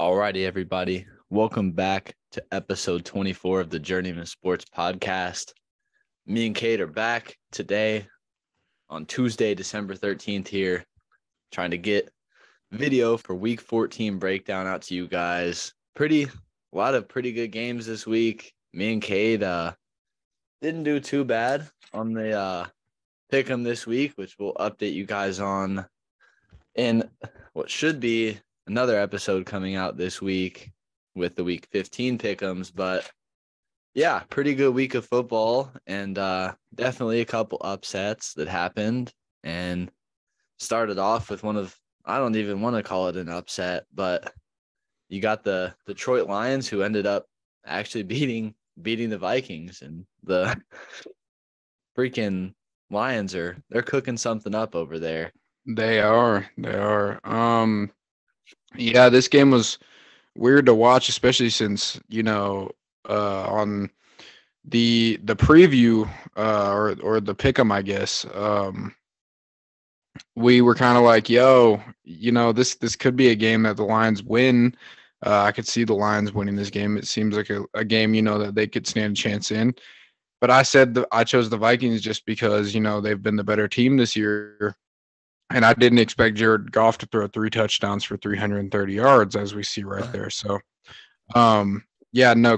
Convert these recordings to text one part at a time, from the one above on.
Alrighty, everybody. Welcome back to episode 24 of the Journeyman Sports Podcast. Me and Kate are back today on Tuesday, December 13th here, trying to get video for week 14 breakdown out to you guys. A lot of pretty good games this week. Me and Kate didn't do too bad on the pick'em this week, which we'll update you guys on in what should be another episode coming out this week with the week 15 pick'ems. But yeah, pretty good week of football, and definitely a couple upsets that happened, and started off with one of, I don't even want to call it an upset, but you got the Detroit Lions, who ended up actually beating the Vikings, and the freaking Lions they're cooking something up over there. They are. Yeah, this game was weird to watch, especially since, on the preview or the pick'em, I guess. We were kind of like, this could be a game that the Lions win. I could see the Lions winning this game. It seems like a game, that they could stand a chance in. But I said I chose the Vikings just because, they've been the better team this year. And I didn't expect Jared Goff to throw 3 touchdowns for 330 yards, as we see right there. So,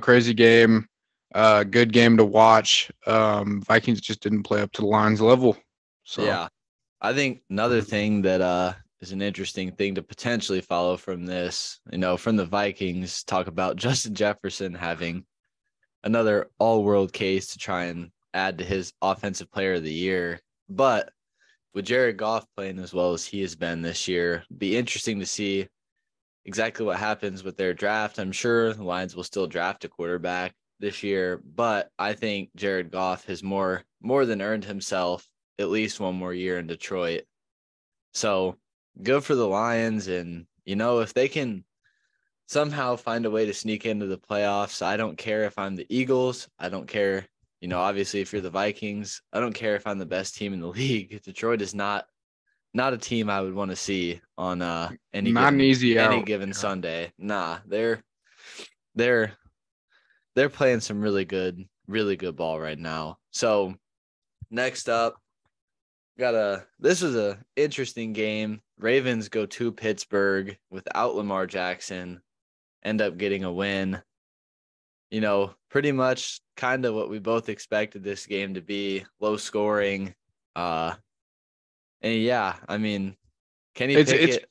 crazy game. Good game to watch. Vikings just didn't play up to the Lions level. So yeah, I think another thing that is an interesting thing to potentially follow from this, from the Vikings, talk about Justin Jefferson having another all-world case to try and add to his offensive player of the year. But with Jared Goff playing as well as he has been this year, be interesting to see exactly what happens with their draft. I'm sure the Lions will still draft a quarterback this year, but I think Jared Goff has more than earned himself at least one more year in Detroit. So good for the Lions. And, if they can somehow find a way to sneak into the playoffs, I don't care if I'm the Eagles. I don't care. Obviously, if you're the Vikings, I don't care if I'm the best team in the league. Detroit is not a team I would want to see on any given Sunday. Nah, they're playing some really good ball right now. So next up, this was a interesting game. Ravens go to Pittsburgh without Lamar Jackson, end up getting a win. Pretty much kind of what we both expected this game to be, low scoring. And yeah, I mean, Kenny Pickett.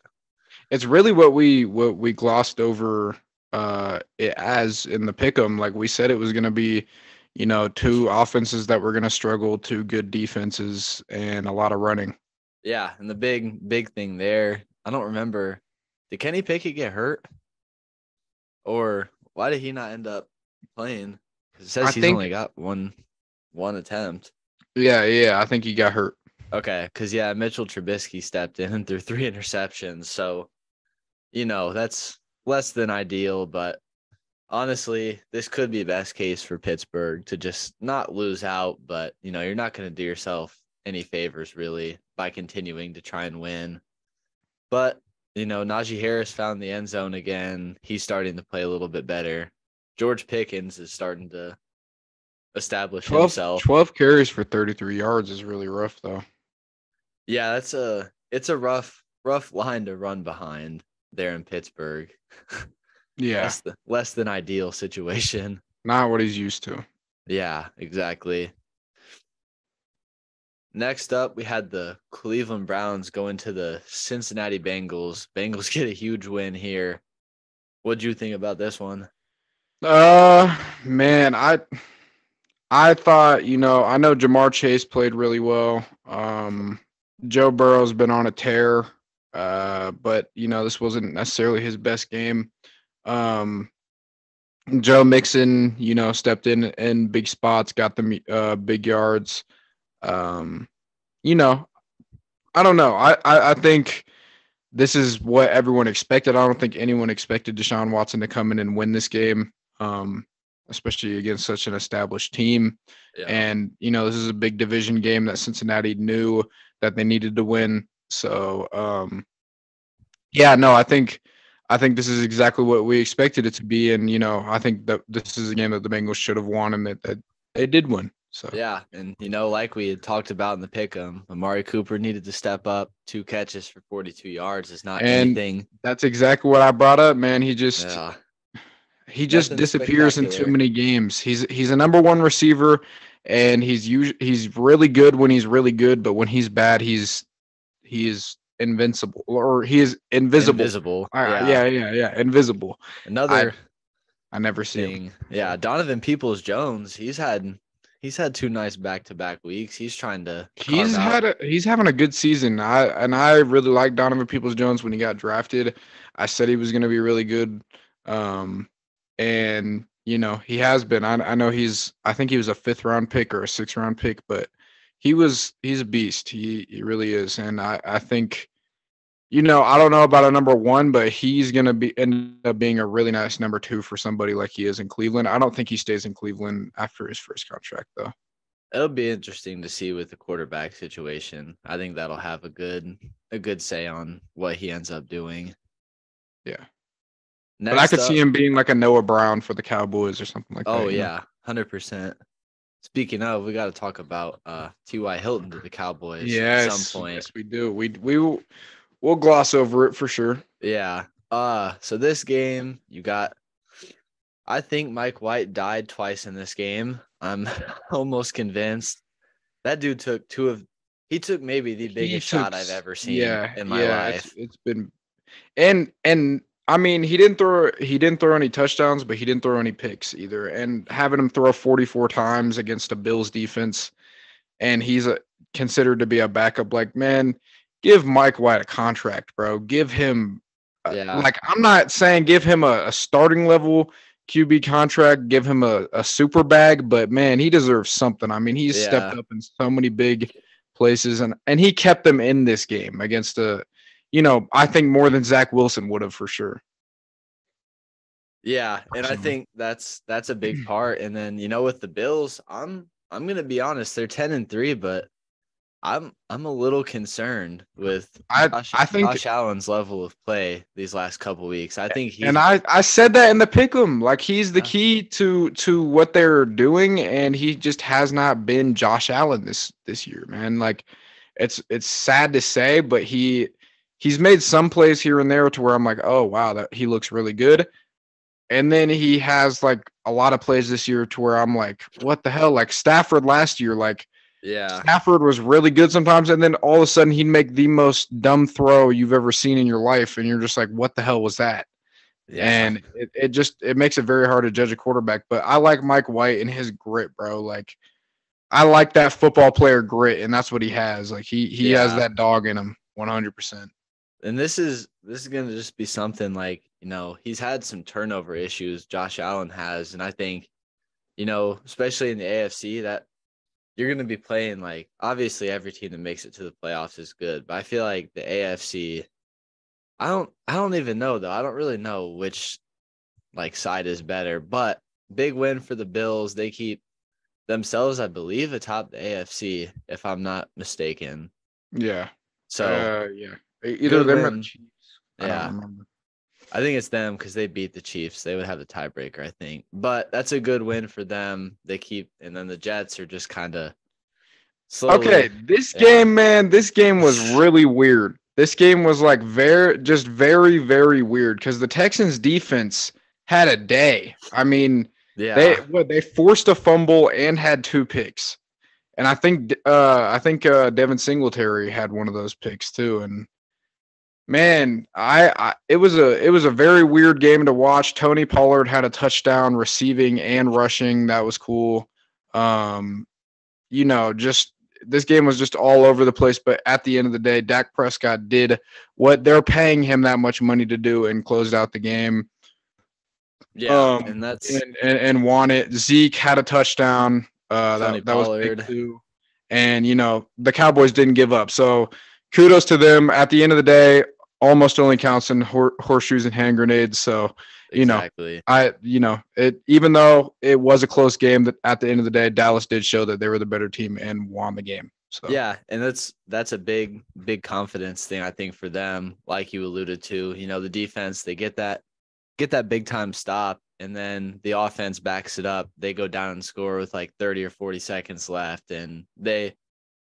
It's really what we glossed over it as in the pick'em. Like we said, it was going to be, two offenses that were going to struggle, two good defenses, and a lot of running. Yeah, and the big thing there, I don't remember, did Kenny Pickett get hurt? Or why did he not end up playing? It says he's only got one attempt. Yeah, I think he got hurt. Okay, because Mitchell Trubisky stepped in and threw 3 interceptions. So, that's less than ideal. But honestly, this could be best case for Pittsburgh to just not lose out. But, you're not going to do yourself any favors, really, by continuing to try and win. But, Najee Harris found the end zone again. He's starting to play a little bit better. George Pickens is starting to establish himself. 12 carries for 33 yards is really rough, though. Yeah, it's a rough line to run behind there in Pittsburgh. Yeah. Less than ideal situation. Not what he's used to. Yeah, exactly. Next up, we had the Cleveland Browns go into the Cincinnati Bengals. Bengals get a huge win here. What'd you think about this one? Man, I thought, I know Jamar Chase played really well. Joe Burrow's been on a tear, but this wasn't necessarily his best game. Joe Mixon, stepped in big spots, got the big yards. I don't know. I think this is what everyone expected. I don't think anyone expected Deshaun Watson to come in and win this game, especially against such an established team. Yeah. And, this is a big division game that Cincinnati knew that they needed to win. So, I think I think this is exactly what we expected it to be. And, I think that this is a game that the Bengals should have won and that they did win. So Yeah, and like we had talked about in the pick'em, Amari Cooper needed to step up. 2 catches for 42 yards is not and anything. that's exactly what I brought up, man. He just Yeah, nothing disappears in too spectacular. many games. He's a number one receiver, and he's really good when he's really good, but when he's bad, he is invincible, or he is invisible. Invisible. Yeah, Yeah. invisible. I Another I never see him. thing. Yeah, Donovan Peoples-Jones, he's had 2 nice back-to-back weeks. He's trying to carve out. He's having a good season. I really like Donovan Peoples-Jones when he got drafted. I said he was going to be really good. And he has been. I know I think he was a 5th round pick or a 6th round pick, but he's a beast. He really is. And I think, I don't know about a number 1, but he's going to end up being a really nice number 2 for somebody like he is in Cleveland. I don't think he stays in Cleveland after his first contract though. It'll be interesting to see with the quarterback situation. I think that'll have a good say on what he ends up doing. Yeah. Next but I could up, see him being like a Noah Brown for the Cowboys or something like that. Oh yeah, 100%. Speaking of, we got to talk about T.Y. Hilton to the Cowboys at some point. Yes, we do. We'll gloss over it for sure. Yeah. So this game, I think Mike White died twice in this game. I'm almost convinced that dude took maybe the biggest shot I've ever seen in my life. It's been and I mean, he didn't throw any touchdowns, but he didn't throw any picks either. And having him throw 44 times against a Bills defense, and he's considered to be a backup, like, man, give Mike White a contract, bro. Give him like, I'm not saying give him a starting level QB contract, give him a super bag, but man, he deserves something. I mean, he's stepped up in so many big places, and he kept them in this game against I think more than Zach Wilson would have for sure. Yeah, and I think that's a big part. And then with the Bills, I'm gonna be honest, they're 10-3, but I'm a little concerned with Josh Allen's level of play these last couple weeks. I think I said that in the pick'em, like, he's the key to what they're doing, and he just has not been Josh Allen this year, man. Like, it's sad to say, but he's made some plays here and there to where I'm like, oh wow, that he looks really good. And then he has like a lot of plays this year to where I'm like, what the hell? Like Stafford last year, like, yeah, Stafford was really good sometimes, and then all of a sudden he'd make the most dumb throw you've ever seen in your life, and you're just like, what the hell was that? Yeah. And it makes it very hard to judge a quarterback. But I like Mike White and his grit, bro. Like, I like that football player grit, and that's what he has. Like, he has that dog in him 100%. And this is going to just be something like, he's had some turnover issues, Josh Allen has. And I think, especially in the AFC, that you're going to be playing, like, obviously every team that makes it to the playoffs is good. But I feel like the AFC, I don't even know, though. I don't really know which, like, side is better. But big win for the Bills. They keep themselves, I believe, atop the AFC, if I'm not mistaken. Yeah. So, yeah. Either them or the Chiefs. I don't remember. I think it's them because they beat the Chiefs. They would have the tiebreaker, I think. But that's a good win for them. And then the Jets are just kind of slowly. Okay, game, man, this game was really weird. This game was like very, very weird because the Texans defense had a day. I mean, they forced a fumble and had 2 picks. And I think Devin Singletary had one of those picks too. And man, it was a very weird game to watch. Tony Pollard had a touchdown receiving and rushing. That was cool. Just this game was just all over the place. But at the end of the day, Dak Prescott did what they're paying him that much money to do and closed out the game. Yeah, and that's and won it. Zeke had a touchdown. That was big too. And the Cowboys didn't give up. So kudos to them. At the end of the day, almost only counts in horseshoes and hand grenades. So exactly. Even though it was a close game, that at the end of the day, Dallas did show that they were the better team and won the game. So Yeah, and that's a big confidence thing I think for them, like you alluded to. The defense, they get that big time stop, and then the offense backs it up. They go down and score with like 30 or 40 seconds left, and they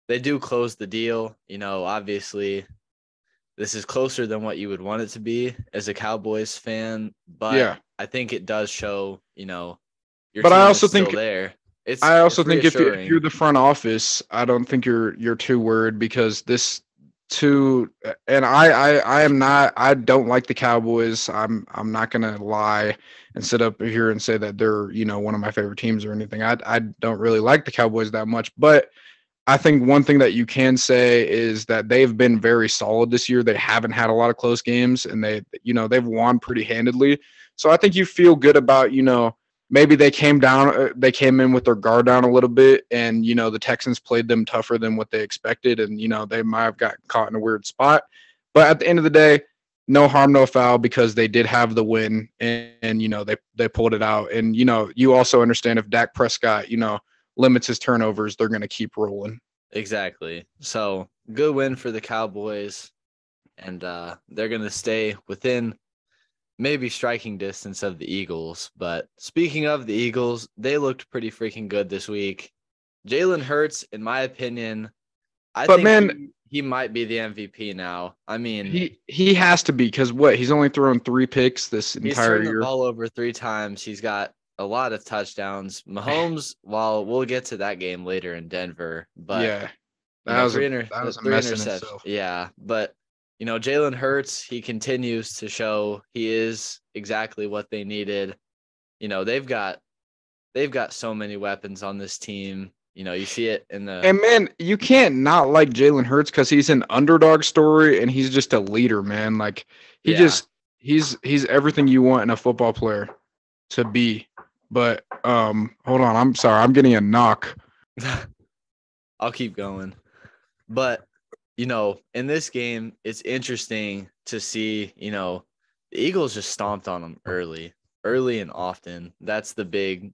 do close the deal. Obviously this is closer than what you would want it to be as a Cowboys fan, but yeah, I think it does show, your but I team is also still think there. I also It's think if you're reassuring. the front office, I don't think you're too worried because this too. And I am not. I don't like the Cowboys. I'm not gonna lie and sit up here and say that they're one of my favorite teams or anything. I don't really like the Cowboys that much, but I think one thing that you can say is that they've been very solid this year. They haven't had a lot of close games, and they've won pretty handedly. So I think you feel good about maybe they came in with their guard down a little bit, and the Texans played them tougher than what they expected, and they might have gotten caught in a weird spot. But at the end of the day, no harm, no foul because they did have the win, and they pulled it out. And you also understand if Dak Prescott limits his turnovers, they're going to keep rolling. Exactly. So good win for the Cowboys, and they're going to stay within maybe striking distance of the Eagles. But speaking of the Eagles, they looked pretty freaking good this week. Jalen Hurts, in my opinion, I But think man, he might be the MVP now. I mean, he has to be because what he's only thrown 3 picks this he's entire turned the year. ball over 3 times. He's got a lot of touchdowns. Mahomes, while we'll get to that game later in Denver, but Yeah, that was a three mess in interceptions. itself. Yeah, but Jalen Hurts, he continues to show he is exactly what they needed. They've got so many weapons on this team. You see it in the And man, you can't not like Jalen Hurts because he's an underdog story and he's just a leader, man. Like he yeah. just he's everything you want in a football player to be. But hold on, I'm sorry, I'm getting a knock. I'll keep going. But in this game, it's interesting to see, the Eagles just stomped on them early and often. That's the big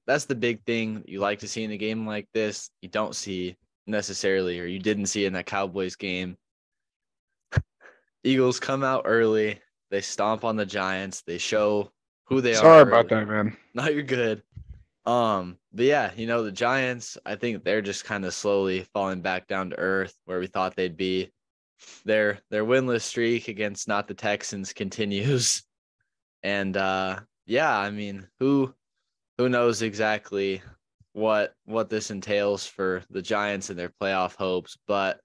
thing you like to see in a game like this. You don't see necessarily, or you didn't see in that Cowboys game. Eagles come out early. They stomp on the Giants. They show who they are Sorry about early. that, man. No, you're good. But yeah, the Giants, I think they're just kind of slowly falling back down to earth where we thought they'd be. Their winless streak against not the Texans continues. And yeah, I mean, who knows exactly what this entails for the Giants and their playoff hopes, but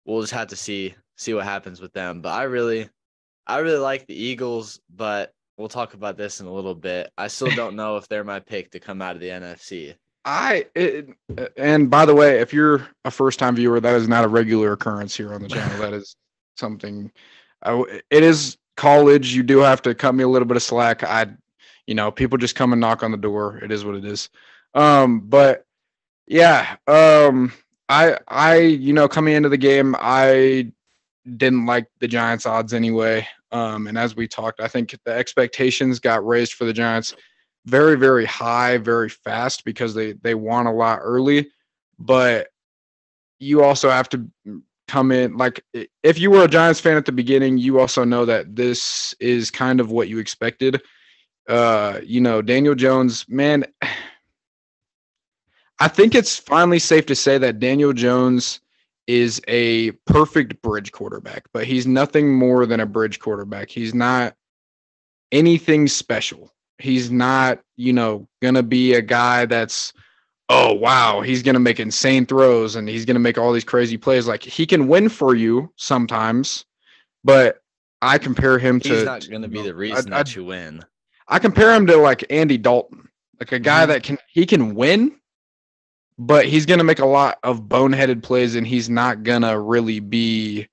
we'll just have to see what happens with them. But I really like the Eagles, but we'll talk about this in a little bit. I still don't know if they're my pick to come out of the NFC. And by the way, if you're a first time viewer, that is not a regular occurrence here on the channel. That is something. It is college. You do have to cut me a little bit of slack. People just come and knock on the door. It is what it is. But yeah. Coming into the game, I didn't like the Giants odds anyway. And as we talked, I think the expectations got raised for the Giants very, very high, very fast because they won a lot early. But you also have to come in like if you were a Giants fan at the beginning, you also know that this is kind of what you expected. Daniel Jones, man, I think it's finally safe to say that Daniel Jones is a perfect bridge quarterback, but he's nothing more than a bridge quarterback. He's not anything special. He's not, going to be a guy that's, oh, wow, he's going to make insane throws and he's going to make all these crazy plays. Like he can win for you sometimes, but I compare him He's to, not going to be the reason that you win. I compare him to like Andy Dalton, like a guy that can win, but he's going to make a lot of boneheaded plays and he's not going to really be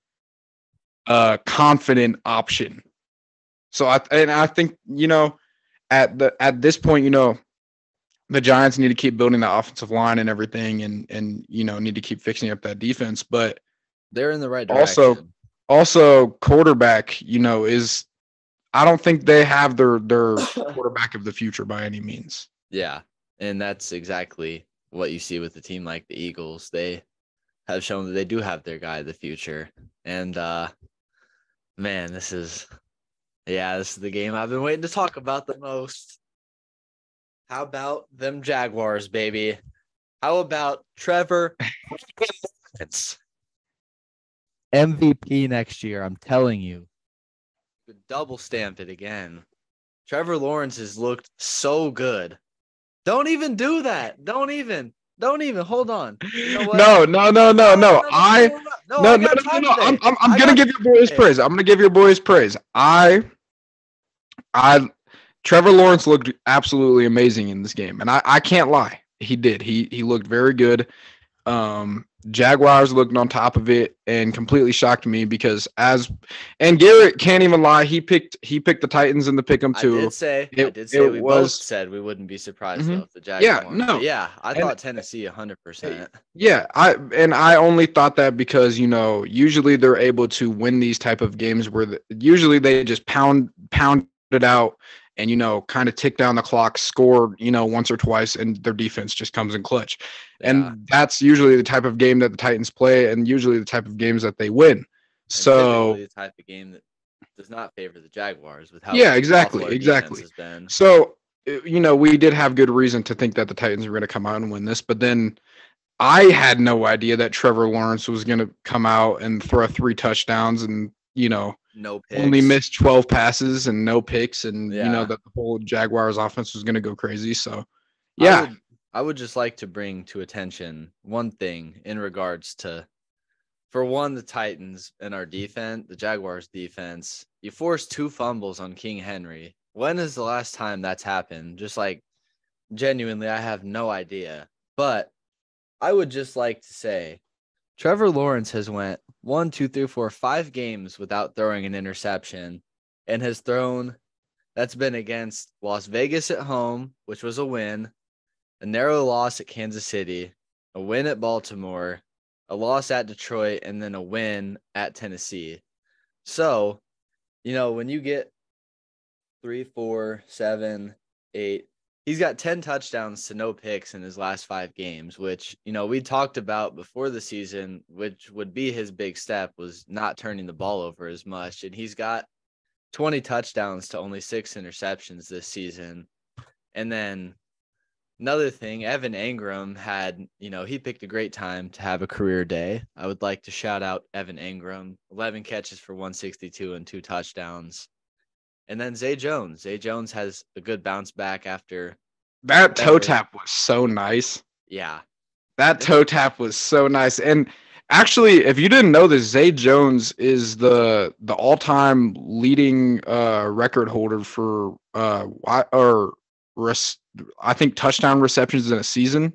a confident option. So I think, at this point, the Giants need to keep building the offensive line and everything and need to keep fixing up that defense, but they're in the right direction. Also quarterback, is I don't think they have their quarterback of the future by any means. Yeah. And that's exactly what you see with a team like the Eagles. They have shown that they do have their guy of the future. And man, this is the game I've been waiting to talk about the most. How about them Jaguars, baby? How about Trevor Lawrence? MVP next year, I'm telling you. Double stamp it again. Trevor Lawrence has looked so good. Don't even do that. Don't even. Hold on. You know what? No. I got time today. I'm gonna give your boys praise. I'm gonna give your boys praise. Trevor Lawrence looked absolutely amazing in this game, and I can't lie. He did. He looked very good. Jaguars looked on top of it and completely shocked me because and Garrett can't even lie. He picked the Titans in the pick 'em too. I did say we both said we wouldn't be surprised though if the Jaguars won. No. Yeah, I thought Tennessee 100%. Yeah, I only thought that because usually they're able to win these type of games where usually they just pound it out and kind of tick down the clock, score once or twice, and their defense just comes in clutch. Yeah. And that's usually the type of game that the Titans play, and usually the type of games that they win. And so the type of game that does not favor the Jaguars with how exactly. Has been. So we did have good reason to think that the Titans were going to come out and win this, but then I had no idea that Trevor Lawrence was going to come out and throw 3 touchdowns and no picks. Only missed 12 passes and no picks, and that the whole Jaguars offense was going to go crazy. So, yeah. I would just like to bring to attention one thing in regards to, for one, the Titans and our defense, the Jaguars defense. You forced 2 fumbles on King Henry. When is the last time that's happened? Just like, genuinely, I have no idea. But I would just like to say, Trevor Lawrence has went 1, 2, 3, 4, 5 games without throwing an interception, and has thrown. That's been against Las Vegas at home, which was a win, a narrow loss at Kansas City, a win at Baltimore, a loss at Detroit, and then a win at Tennessee. So, when you get 3, 4, 7, 8, he's got 10 touchdowns to no picks in his last 5 games, which, we talked about before the season, which would be his big step, was not turning the ball over as much. And he's got 20 touchdowns to only 6 interceptions this season. And then another thing, Evan Engram had, he picked a great time to have a career day. I would like to shout out Evan Engram, 11 catches for 162 and 2 touchdowns. And then Zay Jones. Zay Jones has a good bounce back after. That toe tap was so nice. Yeah. That toe tap was so nice. And actually, if you didn't know this, Zay Jones is the all-time leading record holder for I think touchdown receptions in a season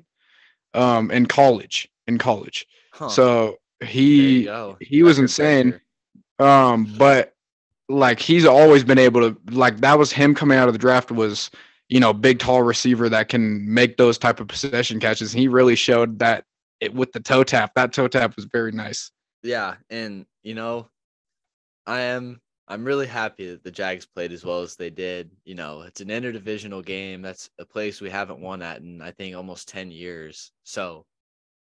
in college. Huh. So he was insane. But like, he's always been able to, like, that was him coming out of the draft was, big, tall receiver that can make those type of possession catches. He really showed that with the toe tap. That toe tap was very nice. Yeah. And, I'm really happy that the Jags played as well as they did. It's an interdivisional game. That's a place we haven't won at in, I think, almost 10 years. So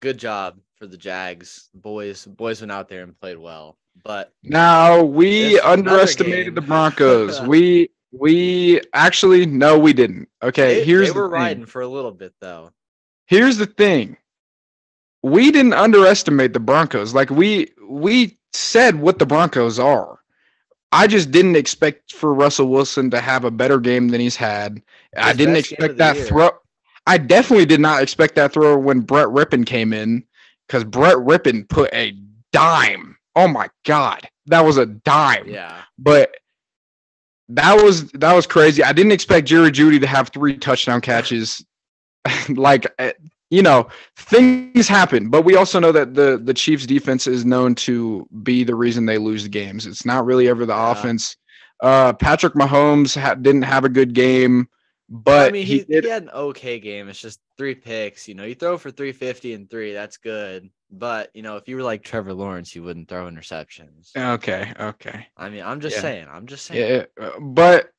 good job for the Jags. The boys went out there and played well. But now we underestimated the Broncos. we actually, no, we didn't. Okay, they were riding for a little bit though. Here's the thing. We didn't underestimate the Broncos. Like, we said what the Broncos are. I just didn't expect for Russell Wilson to have a better game than he's had. I didn't expect that throw. I definitely did not expect that throw when Brett Rippon came in, because Brett Rippon put a dime. Oh my God, that was a dime. Yeah. But that was crazy. I didn't expect Jerry Jeudy to have 3 touchdown catches. Like, things happen, but we also know that the Chiefs defense is known to be the reason they lose the games. It's not really ever the offense. Patrick Mahomes didn't have a good game, but he had an okay game. It's just 3 picks. You throw for 350 and 3. That's good. But, if you were like Trevor Lawrence, you wouldn't throw interceptions. Okay. I mean, I'm just saying. Yeah, but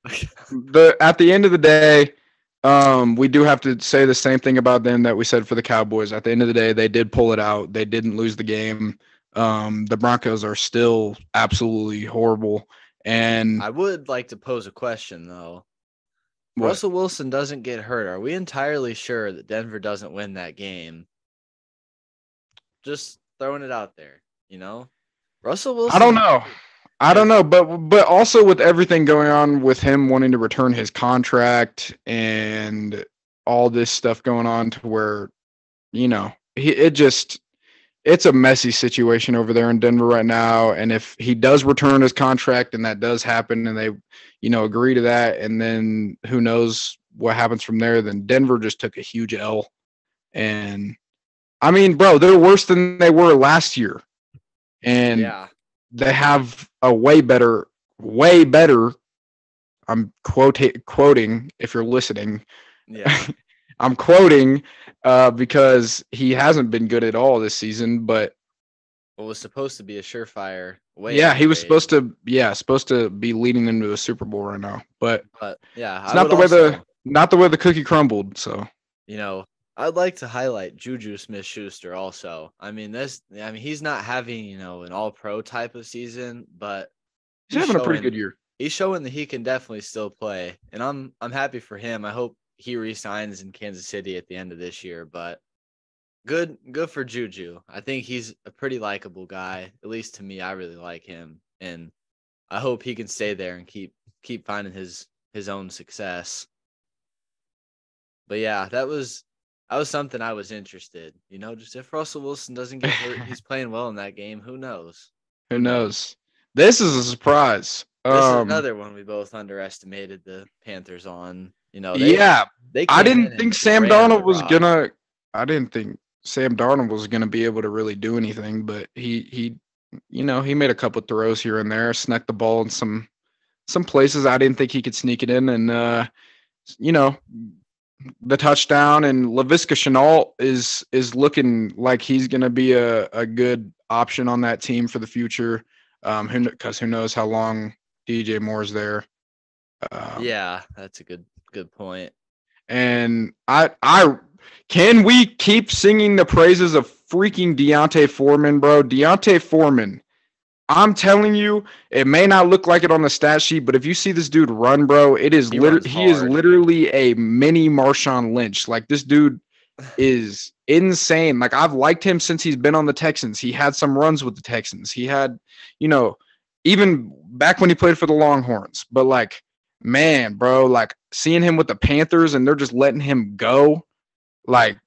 at the end of the day, We do have to say the same thing about them that we said for the Cowboys. At the end of the day, they did pull it out. They didn't lose the game. The Broncos are still absolutely horrible. And I would like to pose a question, though. what? Russell Wilson doesn't get hurt. Are we entirely sure that Denver doesn't win that game? Just throwing it out there, Russell I don't Wilson know. I don't know, but also with everything going on with him wanting to return his contract and all this stuff going on to where, it's a messy situation over there in Denver right now. And if he does return his contract and that does happen and they, agree to that, and then who knows what happens from there, then Denver just took a huge L. And I mean, bro, they're worse than they were last year. And yeah. they have a way better, I'm quoting if you're listening. Yeah. I'm quoting because he hasn't been good at all this season, but what was supposed to be a surefire way. Yeah, he was supposed to be leading them to a Super Bowl right now. But yeah, it's not the way the cookie crumbled. So I'd like to highlight Juju Smith-Schuster also. I mean, he's not having, an all-pro type of season, but he's having a pretty good year. He's showing that he can definitely still play, and I'm happy for him. I hope he re-signs in Kansas City at the end of this year, but good for Juju. I think he's a pretty likable guy, at least to me. I really like him, and I hope he can stay there and keep finding his own success. But yeah, that was something I was interested. Just if Russell Wilson doesn't get hurt, he's playing well in that game. Who knows? Who knows? This is a surprise. This is another one we both underestimated the Panthers on. I didn't think Sam Darnold was gonna. I didn't think Sam Darnold was gonna be able to really do anything, but he made a couple throws here and there, snuck the ball in some places I didn't think he could sneak it in, and the touchdown, and Laviska Shenault is looking like he's going to be a good option on that team for the future. Because who knows how long DJ Moore's there. Yeah, that's a good point. And I can we keep singing the praises of freaking Deontay Foreman, bro? Deontay Foreman. I'm telling you, it may not look like it on the stat sheet, but if you see this dude run, bro, he is literally a mini Marshawn Lynch. Like, this dude is insane. Like, I've liked him since he's been on the Texans. He had some runs with the Texans. He had, even back when he played for the Longhorns. But like, man, bro, like seeing him with the Panthers and they're just letting him go. Like,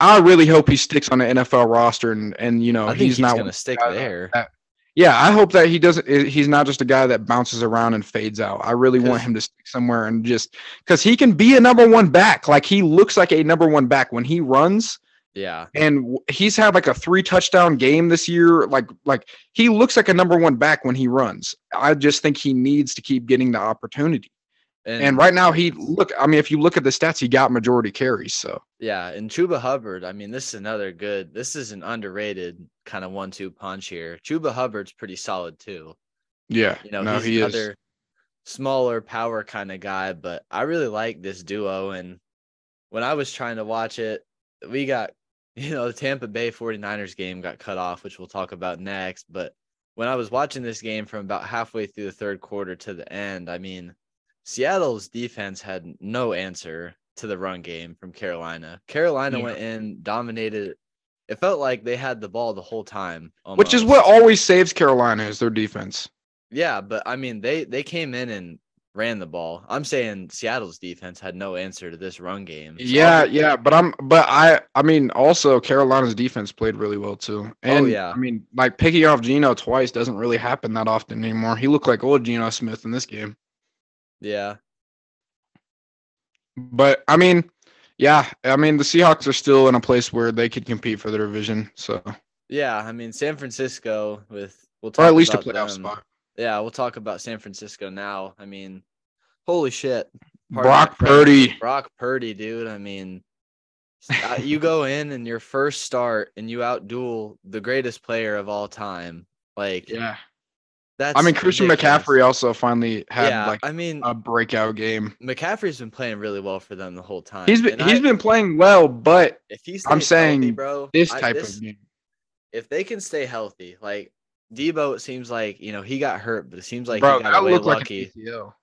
I really hope he sticks on the NFL roster and I think he's not going to stick there. Yeah, I hope that he's not just a guy that bounces around and fades out. I really want him to stick somewhere and just because he can be a number one back. Like, he looks like a number one back when he runs. Yeah. And he's had like a 3 touchdown game this year. Like he looks like a number one back when he runs. I just think he needs to keep getting the opportunity. And right now, if you look at the stats, he got majority carries. So yeah, and Chuba Hubbard, this is an underrated kind of 1-2 punch here. Chuba Hubbard's pretty solid too. Yeah, he's another smaller power kind of guy, but I really like this duo. And when I was trying to watch it, we got, the Tampa Bay 49ers game got cut off, which we'll talk about next. But when I was watching this game from about halfway through the third quarter to the end, Seattle's defense had no answer to the run game from Carolina. Carolina went in, dominated. It felt like they had the ball the whole time. Almost. Which is what always saves Carolina is their defense. Yeah, but they came in and ran the ball. I'm saying Seattle's defense had no answer to this run game. But also Carolina's defense played really well too. And like picking off Geno twice doesn't really happen that often anymore. He looked like old Geno Smith in this game. Yeah. But the Seahawks are still in a place where they could compete for their division. So yeah, San Francisco we'll talk or at least about a playoff spot. Yeah, we'll talk about San Francisco now. Holy shit. Brock Purdy, dude. You go in and your first start and you outduel the greatest player of all time. Like, yeah. I That's mean, Christian ridiculous. McCaffrey also finally had Yeah, like I mean, a breakout game. McCaffrey's been playing really well for them the whole time. He's been playing well, but If he I'm stays healthy, saying bro, this type of game. if they can stay healthy, like Debo, it seems like, he got hurt, but it seems like he Bro, got that away looked like an lucky. ACL.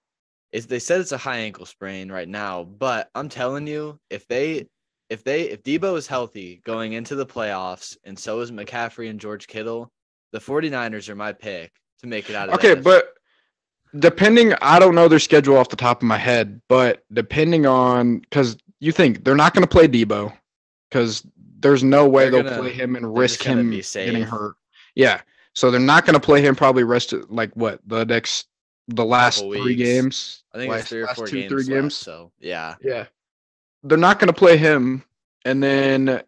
They said it's a high ankle sprain right now, but I'm telling you, if Debo is healthy going into the playoffs, and so is McCaffrey and George Kittle, the 49ers are my pick to make it out of Okay, the NFC. but I don't know their schedule off the top of my head, but depending on, because you think they're not going to play Debo, because there's no way they'll play him and risk him getting hurt. Yeah, so they're not going to play him. Probably rest like what the last 3 games. I think it's 3 or 4 games left, so yeah. They're not going to play him, and then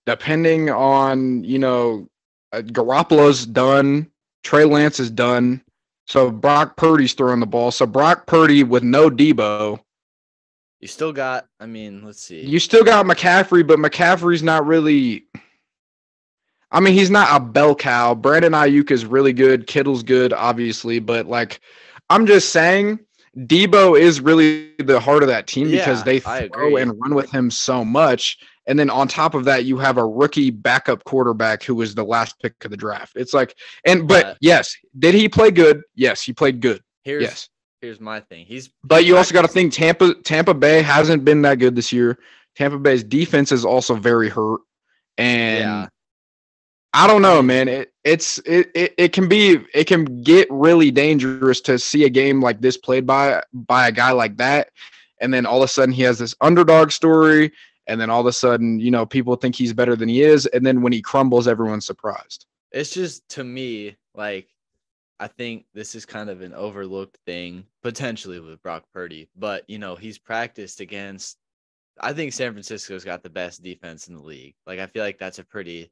depending on Garoppolo's done, Trey Lance is done. So Brock Purdy's throwing the ball. So Brock Purdy with no Debo. You still got, let's see. You still got McCaffrey, but McCaffrey's not really. He's not a bell cow. Brandon Ayuk is really good. Kittle's good, obviously. But, I'm just saying, Debo is really the heart of that team because they throw and run with him so much. And then on top of that, you have a rookie backup quarterback who was the last pick of the draft. It's like, but yes, did he play good? Yes, he played good. Here's my thing. But you also got to think Tampa Bay hasn't been that good this year. Tampa Bay's defense is also very hurt, and I don't know, man. It can get really dangerous to see a game like this played by a guy like that, and then all of a sudden he has this underdog story. And then all of a sudden, people think he's better than he is. And then when he crumbles, everyone's surprised. It's just, to me, I think this is kind of an overlooked thing, potentially with Brock Purdy. But, he's practiced against, I think San Francisco's got the best defense in the league. I feel like that's a pretty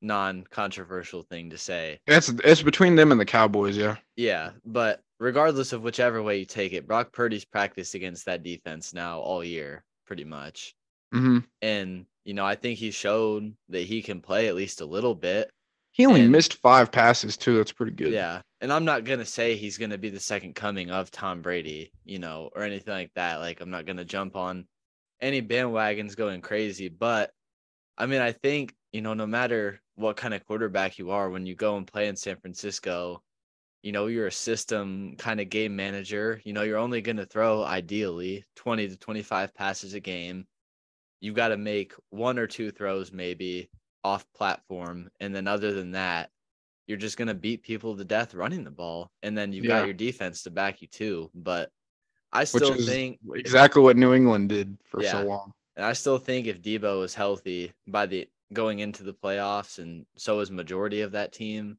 non-controversial thing to say. It's between them and the Cowboys, yeah. Yeah, but regardless of whichever way you take it, Brock Purdy's practiced against that defense now all year, pretty much. Mm-hmm. And, I think he showed that he can play at least a little bit. He only missed 5 passes, too. That's pretty good. Yeah. And I'm not going to say he's going to be the second coming of Tom Brady, or anything like that. I'm not going to jump on any bandwagons going crazy. But, I think, no matter what kind of quarterback you are, when you go and play in San Francisco, you're a system kind of game manager. You're only going to throw, ideally, 20 to 25 passes a game. You've got to make 1 or 2 throws maybe off platform. And then other than that, you're just going to beat people to death running the ball. And then you've got your defense to back you too. But I still think exactly what New England did for so long. And I still think if Debo is healthy going into the playoffs, and so is majority of that team,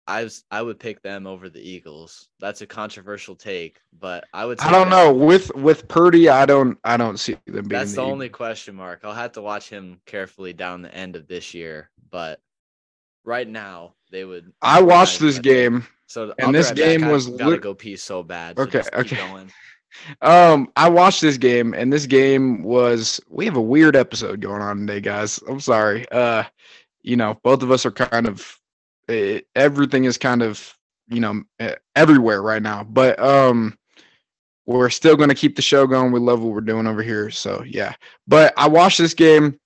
I would pick them over the Eagles. That's a controversial take, but I would. I don't know with Purdy. I don't see them being. That's the only question mark. I'll have to watch him carefully down the end of this year, but right now they would. I watched this game, and this game was gotta go pee so bad. So okay. Keep going. I watched this game, and this game was. We have a weird episode going on today, guys. I'm sorry. Both of us are kind of. Everything is kind of everywhere right now, but we're still going to keep the show going. We love what we're doing over here, so yeah. But I watched this game,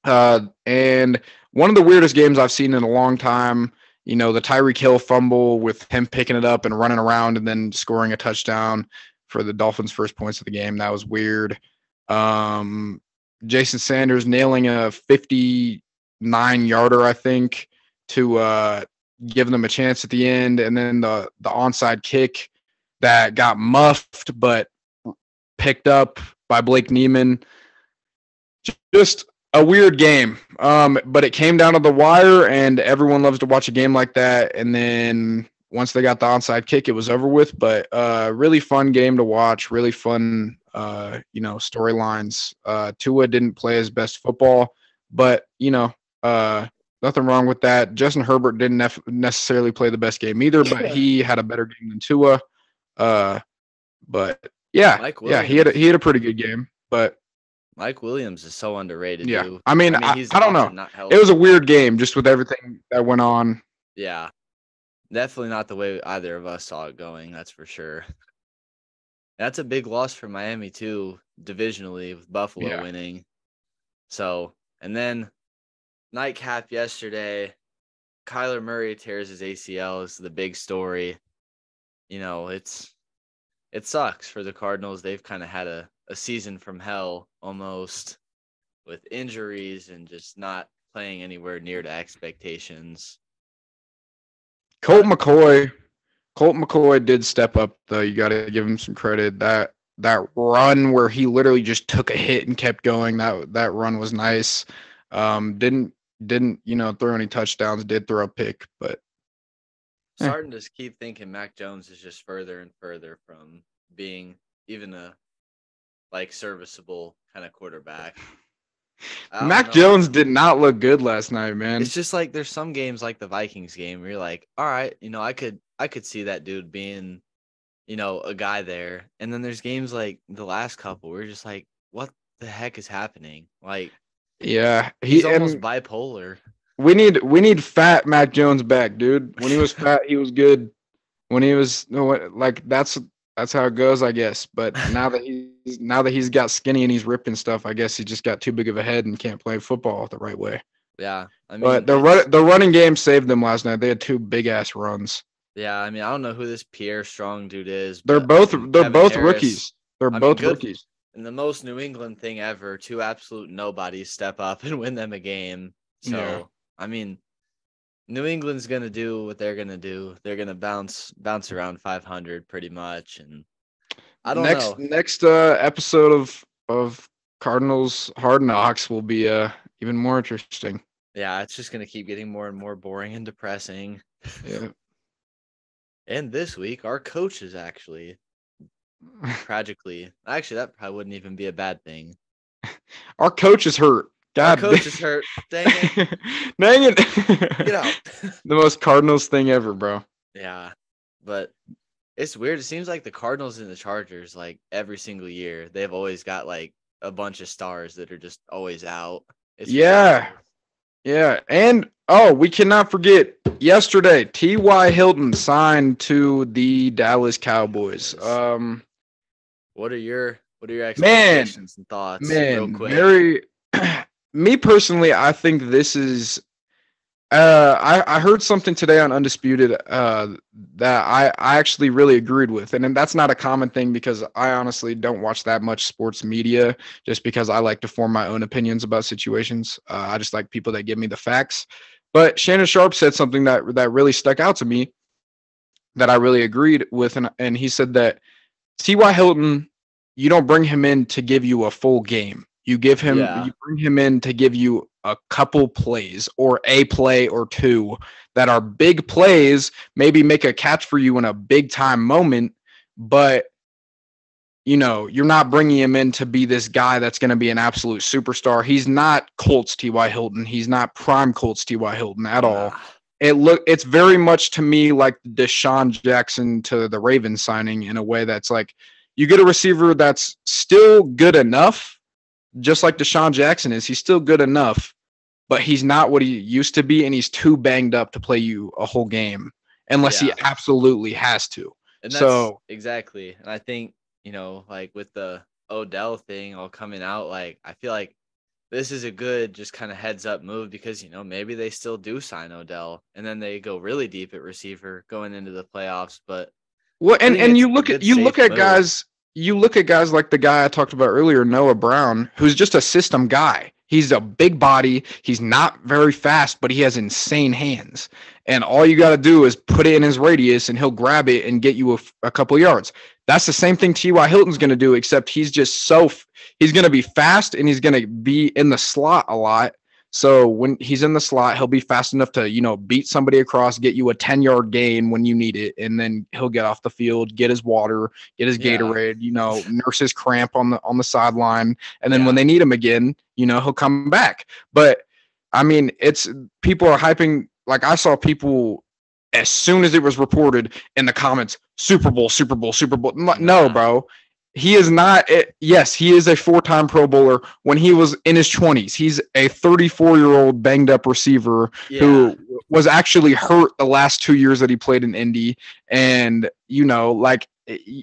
and one of the weirdest games I've seen in a long time. The Tyreek Hill fumble with him picking it up and running around and then scoring a touchdown for the Dolphins' first points of the game. That was weird. Jason Sanders nailing a 59-yarder, I think, to give them a chance at the end, and then the onside kick that got muffed but picked up by Blake Neiman. Just a weird game, but it came down to the wire, and everyone loves to watch a game like that. And then once they got the onside kick, it was over with. But really fun game to watch, really fun storylines. Tua didn't play his best football, but nothing wrong with that. Justin Herbert didn't necessarily play the best game either, but he had a better game than Tua. But yeah, he had a pretty good game. But Mike Williams is so underrated. Yeah, dude. I don't know. It was a weird game just with everything that went on. Yeah, Definitely not the way either of us saw it going, that's for sure. That's a big loss for Miami too, divisionally, with Buffalo Yeah. winning. So, and then nightcap yesterday, Kyler Murray tears his ACL is the big story. You know, it sucks for the Cardinals. They've kind of had a season from hell almost, with injuries and just not playing anywhere near to expectations. Colt McCoy did step up though. You got to give him some credit. That run where he literally just took a hit and kept going. That run was nice. Didn't throw any touchdowns. Did throw a pick, but starting to keep thinking Mac Jones is just further and further from being even a serviceable kind of quarterback. Mac Jones did not look good last night, man. It's just like there's some games like the Vikings game where you're like, all right, I could see that dude being, a guy there. And then there's games like the last couple where you're just like, what the heck is happening? Like, yeah, he's almost bipolar. We need fat Mac Jones back, dude. When he was fat, he was good. When he was that's how it goes, I guess. But now that he's got skinny and he's ripping stuff, I guess he just got too big of a head and can't play football the right way. Yeah, I mean, but the running game saved them last night. They had 2 big ass runs. Yeah, I mean, I don't know who this Pierre Strong dude is. They're both rookies. They're both rookies. And the most New England thing ever, 2 absolute nobodies step up and win them a game. So yeah. I mean, New England's gonna do what they're gonna do. They're gonna bounce around 500 pretty much, and I don't know. Next episode of Cardinals Hard Knocks will be even more interesting. Yeah, it's just gonna keep getting more and more boring and depressing. Yeah. And this week, our coach is actually tragically. Actually, that probably wouldn't even be a bad thing. Our coach is hurt. God, our coach is hurt. Dang it. Dang it. Get out. The most Cardinals thing ever, bro. Yeah. But it's weird. It seems like the Cardinals and the Chargers, like every single year, they've always got like a bunch of stars that are just always out. Yeah. Yeah. And we cannot forget yesterday, T.Y. Hilton signed to the Dallas Cowboys. What are your expectations and thoughts? Man, real quick? Me personally, I think this is. I heard something today on Undisputed that I actually really agreed with, and that's not a common thing because I honestly don't watch that much sports media, just because I like to form my own opinions about situations. I just like people that give me the facts. But Shannon Sharp said something that really stuck out to me, that I really agreed with, and he said that T.Y. Hilton, you don't bring him in to give you a full game. You bring him in to give you a couple plays or a play or 2 that are big plays, maybe make a catch for you in a big time moment, but you're not bringing him in to be this guy that's going to be an absolute superstar. He's not Colts T.Y. Hilton. He's not prime Colts T.Y. Hilton at all. It's very much to me like Deshaun Jackson to the Ravens signing, in a way that's like, you get a receiver that's still good enough, just like Deshaun Jackson is. He's still good enough, but he's not what he used to be, and he's too banged up to play you a whole game unless he absolutely has to. And that's exactly. And I think, like with the Odell thing all coming out, like I feel like this is a good just kind of heads up move because, maybe they still do sign Odell and then they go really deep at receiver going into the playoffs. But you look at guys like the guy I talked about earlier, Noah Brown, who's just a system guy. He's a big body. He's not very fast, but he has insane hands. And all you got to do is put it in his radius, and he'll grab it and get you a couple yards. That's the same thing T.Y. Hilton's going to do, except he's just he's going to be fast, and he's going to be in the slot a lot. So when he's in the slot, he'll be fast enough to, beat somebody across, get you a 10-yard gain when you need it, and then he'll get off the field, get his water, get his Gatorade, nurse his cramp on the sideline, and then when they need him again, he'll come back. But I mean, people are hyping. Like, I saw people as soon as it was reported in the comments, Super Bowl, Super Bowl, Super Bowl. No, bro. He is not. Yes, he is a 4-time Pro Bowler when he was in his 20s. He's a 34-year-old banged up receiver who was actually hurt the last 2 years that he played in Indy. And like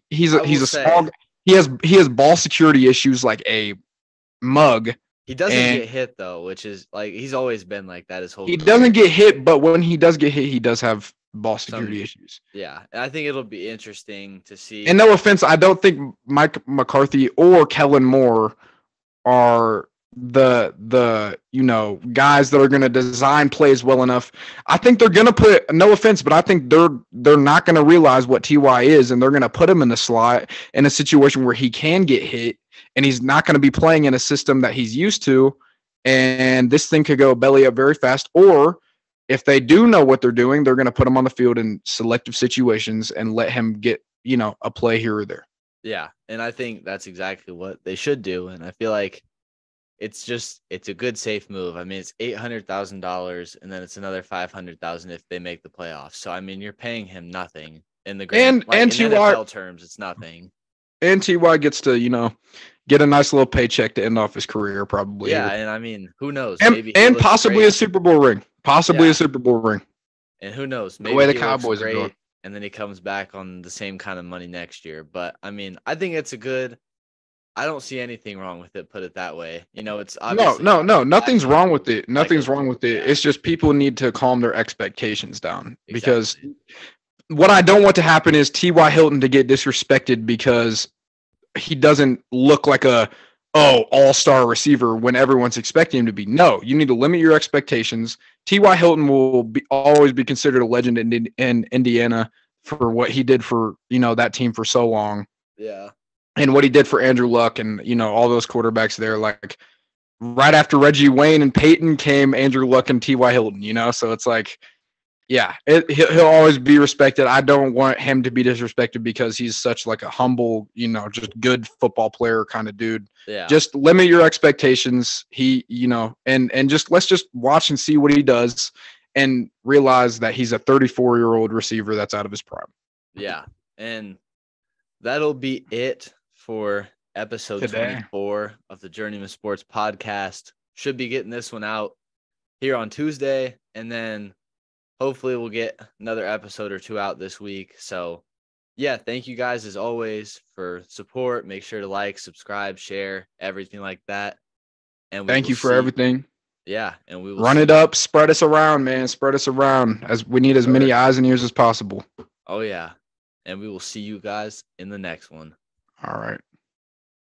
he's a small. He has ball security issues like a mug. He doesn't get hit though, which is like he's always been like that his whole career. He doesn't get hit, but when he does get hit, he does have ball security issues. Yeah, and I think it'll be interesting to see. And no offense, I don't think Mike McCarthy or Kellen Moore are the guys that are going to design plays well enough. I think they're going to put, no offense, but I think they're not going to realize what TY is, and they're going to put him in the slot in a situation where he can get hit, and he's not going to be playing in a system that he's used to, and this thing could go belly up very fast. Or if they do know what they're doing, they're going to put him on the field in selective situations and let him get, a play here or there. Yeah, and I think that's exactly what they should do, and I feel like it's a good safe move. I mean, it's $800,000, and then it's another $500,000 if they make the playoffs. So I mean, you're paying him nothing in the grand, in NFL terms, it's nothing. And TY gets to, get a nice little paycheck to end off his career, probably. Yeah, and I mean, who knows? And possibly a Super Bowl ring. A Super Bowl ring. And who knows? Maybe the way the Cowboys are going. And then he comes back on the same kind of money next year. But I mean, I think it's I don't see anything wrong with it. Put it that way. It's obviously no. Nothing's wrong with it. Nothing's wrong with it. It's just people need to calm their expectations down. Exactly. Because what I don't want to happen is T.Y. Hilton to get disrespected because he doesn't look like all-star receiver when everyone's expecting him to be. No, you need to limit your expectations. T.Y. Hilton will always be considered a legend in Indiana for what he did for, that team for so long. Yeah. And what he did for Andrew Luck and, all those quarterbacks there. Like, right after Reggie Wayne and Peyton came Andrew Luck and T.Y. Hilton, So it's like, yeah, he'll always be respected. I don't want him to be disrespected because he's such like a humble, just good football player kind of dude. Yeah. Just limit your expectations. He, and just let's just watch and see what he does and realize that he's a 34-year-old receiver that's out of his prime. Yeah. And that'll be it for episode 24 of the Journeyman Sports Podcast. Should be getting this one out here on Tuesday, and then hopefully we'll get another episode or two out this week. So, yeah, thank you guys as always for support. Make sure to like, subscribe, share, everything like that. And thank you for everything. Yeah, and we will run it up, spread us around, man. Spread us around as we need as many eyes and ears as possible. Oh, yeah. And we will see you guys in the next one. All right.